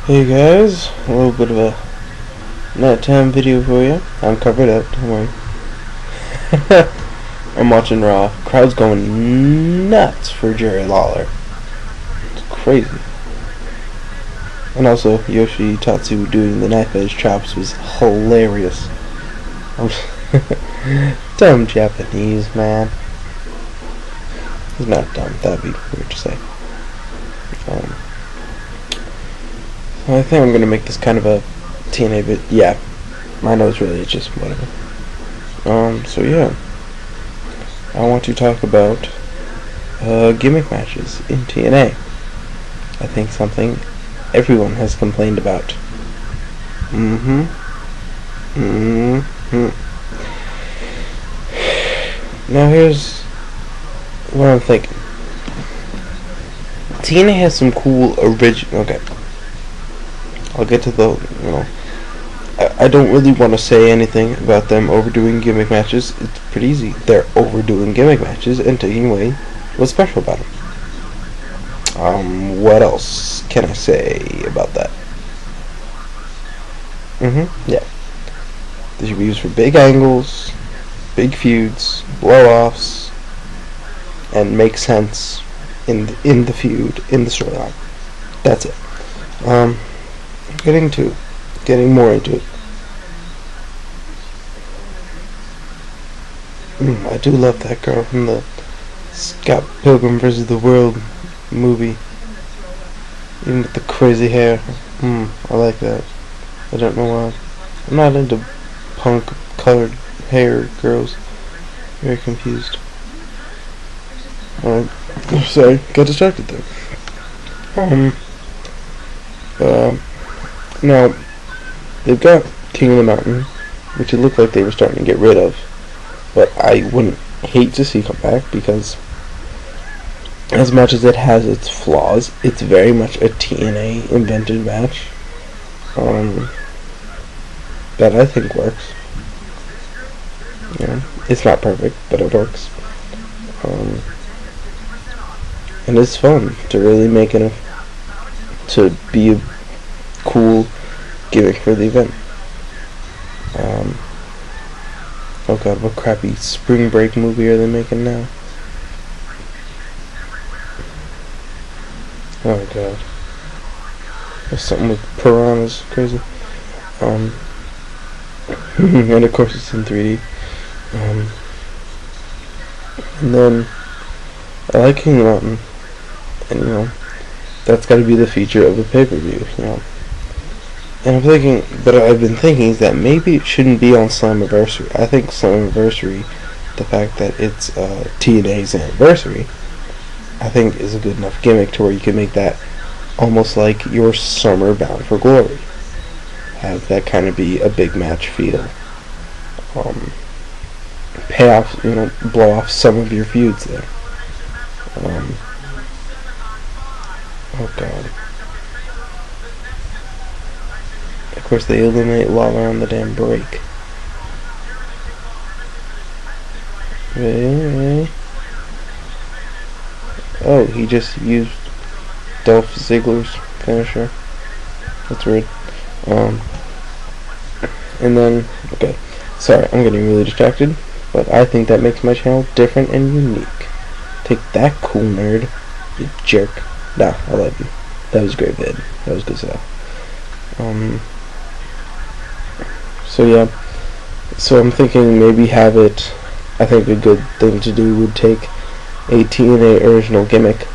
Hey guys, a little bit of a nighttime video for you. I'm covered up, don't worry. I'm watching Raw. Crowd's going nuts for Jerry Lawler. It's crazy. And also, Yoshi Tatsu doing the knife edge chops was hilarious. Dumb Japanese, man. He's not dumb, that'd be weird to say. I think I'm gonna make this kind of a TNAid bit. Yeah, my nose really is just whatever. So yeah, I want to talk about gimmick matches in TNA. I think something everyone has complained about. Now here's what I'm thinking. TNA has some cool original. Okay. I'll get to the, I don't really want to say anything about them overdoing gimmick matches. It's pretty easy. They're overdoing gimmick matches and taking away what's special about them. What else can I say about that? Yeah. They should be used for big angles, big feuds, blow-offs, and make sense in the feud, in the storyline. That's it. Getting more into it. I do love that girl from the Scott Pilgrim vs. the World movie. Even with the crazy hair. I like that. I don't know why. I'm not into punk colored hair girls. Very confused. Alright. Sorry, got distracted there. Now, they've got King of the Mountain, which it looked like they were starting to get rid of, but I wouldn't hate to see come back because as much as it has its flaws, it's very much a TNA invented match that I think works. Yeah, it's not perfect, but it works. And it's fun to really make it to be a cool gimmick for the event. Oh god, what crappy spring break movie are they making now? Oh god. There's something with piranhas, crazy. And of course it's in 3D. And then I like King of the Mountain, and that's got to be the feature of the pay-per-view, And I've been thinking is that maybe it shouldn't be on Slammiversary. I think Slammiversary, the fact that it's TNA's anniversary, I think is a good enough gimmick to where you can make that almost like your Summer Bound for Glory. Have that kind of be a big match feel. Pay off, blow off some of your feuds there. Oh god. Of course, they eliminate Lawler on the damn break. Really? Oh, he just used Dolph Ziggler's finisher. That's weird. And then, okay. Sorry, I'm getting really distracted, but I think that makes my channel different and unique. Take that, cool nerd. You jerk. Nah, I love you. That was a great vid. That was good stuff. So yeah, so I'm thinking maybe have it, I think a good thing to do would take a TNA original gimmick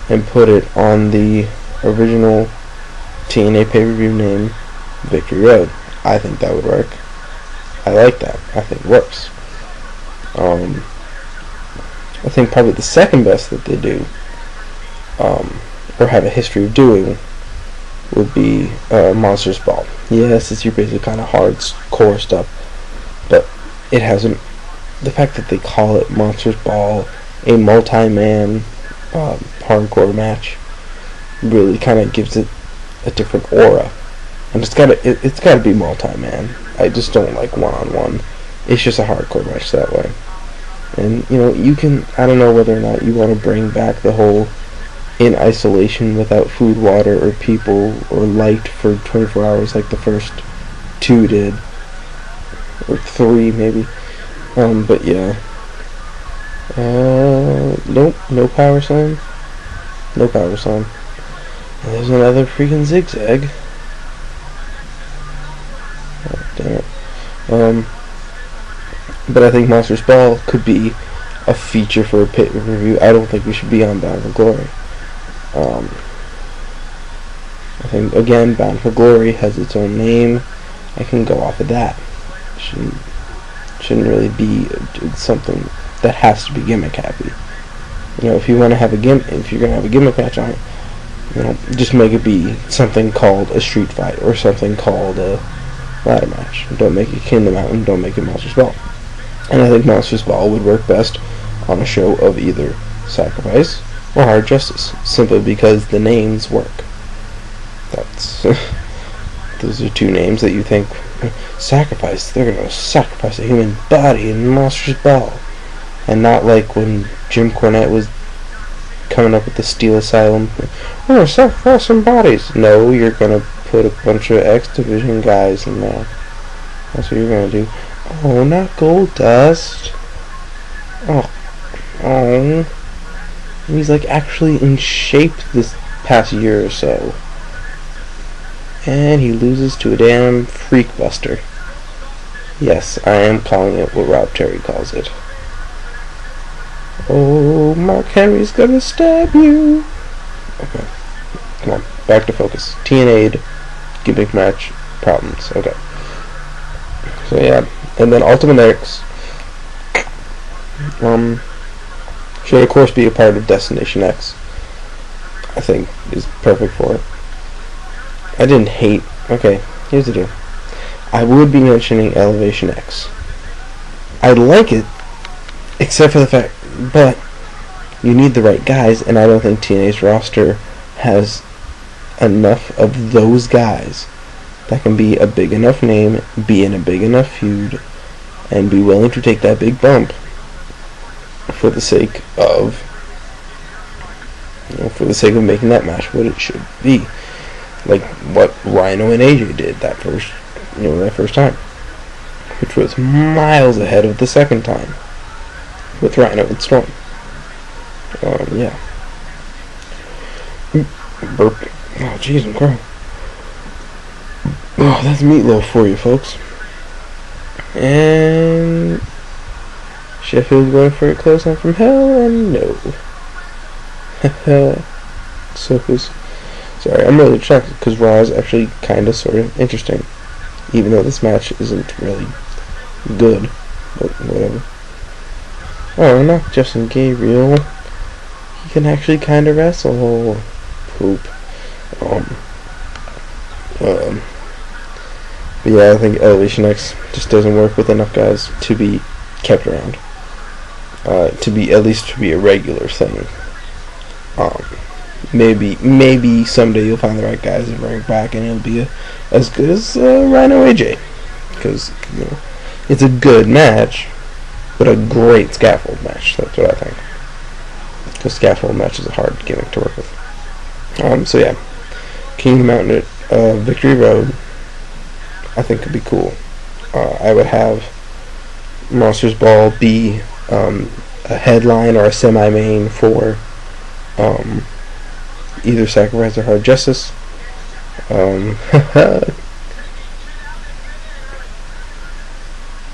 and put it on the original TNA pay-per-view name, Victory Road. I think that would work. I like that. I think it works. I think probably the second best that they do, or have a history of doing, would be Monsters Ball. Yes, it's your basic kind of hardcore stuff, but it hasn't. The fact that they call it Monsters Ball, a multi-man hardcore match, really kind of gives it a different aura, and it's gotta be multi-man. I just don't like one-on-one. It's just a hardcore match that way, and you can. I don't know whether or not you want to bring back the whole in isolation without food, water, or people, or light for 24 hours like the first 2 did. Or 3, maybe. But yeah. Nope, no power sign. No power sign. And there's another freaking zigzag. Oh, damn it. But I think Monsters Ball could be a feature for a pay-per-view. I don't think we should be on Bound for Glory. I think, again, Bound for Glory has its own name. I can go off of that. Shouldn't really be something that has to be Gimmick happy. You know, if you want to have a gimmick, if you're gonna have a Gimmick match on it, you know, just make it be something called a street fight or something called a ladder match. Don't make it Kingdom Mountain. Don't make it Monsters Ball. And I think Monsters Ball would work best on a show of either Sacrifice or Hard Justice, simply because the names work. That's those are 2 names that you think sacrifice. They're gonna sacrifice a human body in Monsters Ball, and not like when Jim Cornette was coming up with the Steel Asylum. We're gonna sacrifice some bodies. No, you're gonna put a bunch of X Division guys in there. That's what you're gonna do. Oh, not Goldust. Oh. He's like actually in shape this past year or so. And he loses to a damn freak buster. Yes, I am calling it what Rob Terry calls it. Oh, Mark Henry's gonna stab you. Okay. Come on, back to focus. TNAid, Gimmick match, problems. Okay. So yeah, and then Ultimate X should of course be a part of Destination X. I think is perfect for it. I didn't hate. Okay, here's the deal. I would be mentioning Elevation X. I like it, except for the fact, but you need the right guys, and I don't think TNA's roster has enough of those guys that can be a big enough name, be in a big enough feud, and be willing to take that big bump for the sake of, making that match what it should be. Like what Rhino and AJ did that first time, which was miles ahead of the second time with Rhino and Storm. Yeah. Burp. Oh, jeez, I'm crying. Oh, that's meatloaf for you, folks. And Sheffield going for a close on from hell, and no. Sorry, I'm really shocked because Raw is actually kind of sort of interesting, even though this match isn't really good, but whatever. Oh, not Justin Gabriel. He can actually kind of wrestle. Poop. But yeah, I think Elevation X just doesn't work with enough guys to be kept around. To be a regular thing. Maybe someday you'll find the right guys and bring it back, and it'll be as good as Rhino AJ, because it's a good match, but a great scaffold match. That's what I think. Because scaffold match is a hard gimmick to work with. So yeah, Kingdom Mountain at Victory Road, I think could be cool. I would have Monsters Ball be a headline or a semi-main for either Sacrifice or Hard Justice.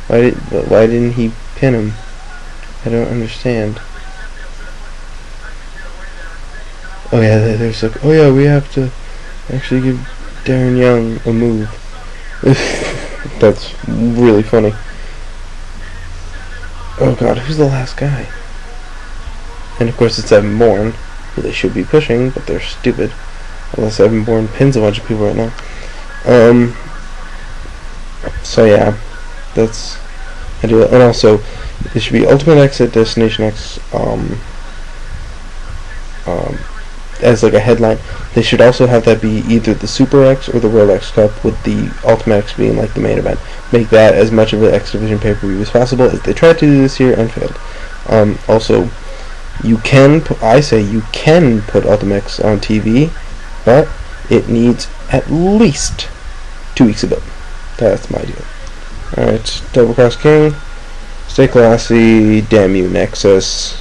Why didn't he pin him? I don't understand. Oh yeah, there's like, oh yeah, we have to actually give Darren Young a move. That's really funny. Oh god, who's the last guy? And of course it's Evan Bourne, who they should be pushing, but they're stupid. Unless Evan Bourne pins a bunch of people right now. So yeah, that's ideal. And also, it should be Ultimate X at Destination X, as like a headline. They should also have that be either the Super X or the World X Cup, with the Ultimate X being like the main event. Make that as much of an X Division pay-per-view as possible, as they tried to do this year and failed. Also, You can I say you can put Ultimex on TV, but it needs at least 2 weeks of build. That's my deal. Alright, DoubleCrossKing. Stay classy. Damn you, Nexus.